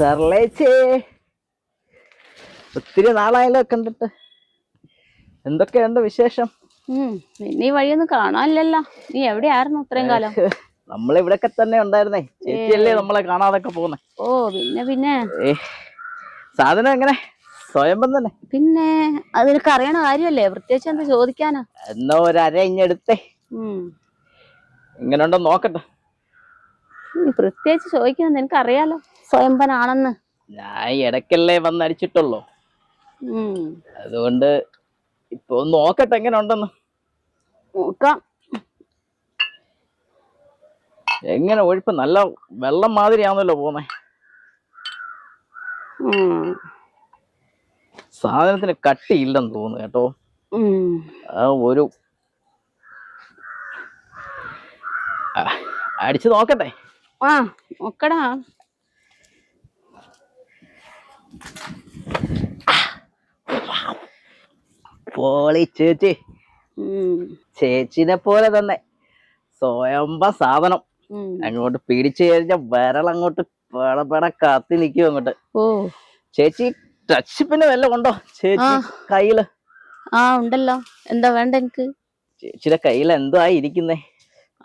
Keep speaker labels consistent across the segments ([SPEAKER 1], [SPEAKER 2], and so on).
[SPEAKER 1] സർലേച്ചേ, ഒത്തിരി നാളായല്ലോ കണ്ടിട്ട്. എന്തൊക്കെയുണ്ട് വിശേഷം?
[SPEAKER 2] നിന്നെ ഈ വഴിയൊന്നും കാണാനില്ലല്ലോ. നീ എവിടെയായിരുന്നു ഇത്രയും കാലം?
[SPEAKER 1] നമ്മളിവിടൊക്കെ തന്നെ ഉണ്ടായിരുന്നേ. ചേച്ചിയല്ലേ നമ്മളെ കാണാതൊക്കെ പോകുന്നേ.
[SPEAKER 2] ഓ പിന്നെ
[SPEAKER 1] സാധനം എങ്ങനെ? സ്വയംഭം തന്നെ?
[SPEAKER 2] പിന്നെ അത് നിനക്ക് അറിയണ കാര്യമല്ലേ, പ്രത്യേകിച്ച് എന്താ ചോദിക്കാനാ?
[SPEAKER 1] എന്നോ ഒരു അര ഇഞ്ഞെടുത്തേ. ഇങ്ങനെ ഉണ്ടോ നോക്കട്ടെ.
[SPEAKER 2] പ്രത്യേകിച്ച് ചോദിക്കുന്നത് നിനക്ക് അറിയാലോ സ്വയംഭനാണെന്ന്.
[SPEAKER 1] ഞാൻ ഇടയ്ക്കല്ലേ വന്നടിച്ചിട്ടുള്ളൂ. അതുകൊണ്ട് ഇപ്പൊ നോക്കട്ടെ എങ്ങനെ ഉണ്ടെന്ന്.
[SPEAKER 2] നോക്കാം.
[SPEAKER 1] എങ്ങനെ ഒഴിപ്പ്? നല്ല വെള്ളം മാതിരിയാണല്ലോ പോന്നെ. സാധനത്തിന് കട്ടിയില്ലെന്ന് തോന്നുന്നു കേട്ടോ. ആ ഒരു അടിച്ചു നോക്കട്ടെ.
[SPEAKER 2] നോക്കടാ.
[SPEAKER 1] പോളി ചേച്ചി, ചേച്ചിനെ പോലെ തന്നെ സ്വയംഭ സാധനം. അങ്ങോട്ട് പിടിച്ചു കഴിഞ്ഞ വിരളങ്ങോട്ട് പെട കത്തി നിൽക്കും അങ്ങോട്ട്. ചേച്ചി ടച്ച് പിന്നെ വല്ലതും ഉണ്ടോ ചേച്ചി കയ്യില്?
[SPEAKER 2] ഉണ്ടല്ലോ. എന്താ വേണ്ട എനിക്ക്?
[SPEAKER 1] ചേച്ചിയുടെ കയ്യിൽ എന്തോ ഇരിക്കുന്നേ?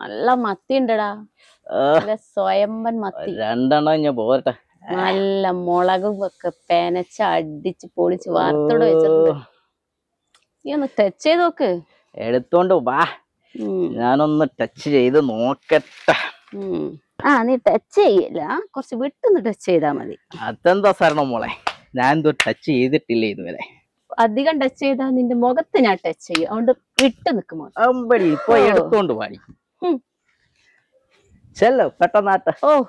[SPEAKER 2] നല്ല മത്തി ഉണ്ടടാ, സ്വയംഭൻ മത്തി.
[SPEAKER 1] രണ്ടെണ്ണം ഞാൻ പോരട്ടെ.
[SPEAKER 2] നല്ല മുളകും ഒക്കെ പെനച്ച് അടിച്ച് പൊളിച്ച് വാർത്തോടെ വെച്ചിട്ടുണ്ട്. നീ ഒന്ന് ടച്ച് ചെയ്ത് നോക്ക്.
[SPEAKER 1] എടുത്തോണ്ട് വാ, ഞാനൊന്ന് ടച്ച് ചെയ്ത് നോക്കട്ടെ.
[SPEAKER 2] നീ ടച്ച് ചെയ്യില്ല, കുറച്ച് വിട്ടൊന്ന് ടച്ച് ചെയ്താ മതി.
[SPEAKER 1] അതെന്താ സാരണം മോളെ, ഞാൻ എന്തോ ടച്ച് ചെയ്തിട്ടില്ല ഇതുവരെ.
[SPEAKER 2] അധികം ടച്ച് ചെയ്താ നിന്റെ മുഖത്ത് ഞാൻ ടച്ച് ചെയ്യും, അതുകൊണ്ട് വിട്ട് നിൽക്കുമോ?
[SPEAKER 1] അമ്പടി ഇപ്പൊ എടുത്തോണ്ട് പാടി ചെല്ലോ പെട്ടെന്നാട്ടെ.
[SPEAKER 3] Oh.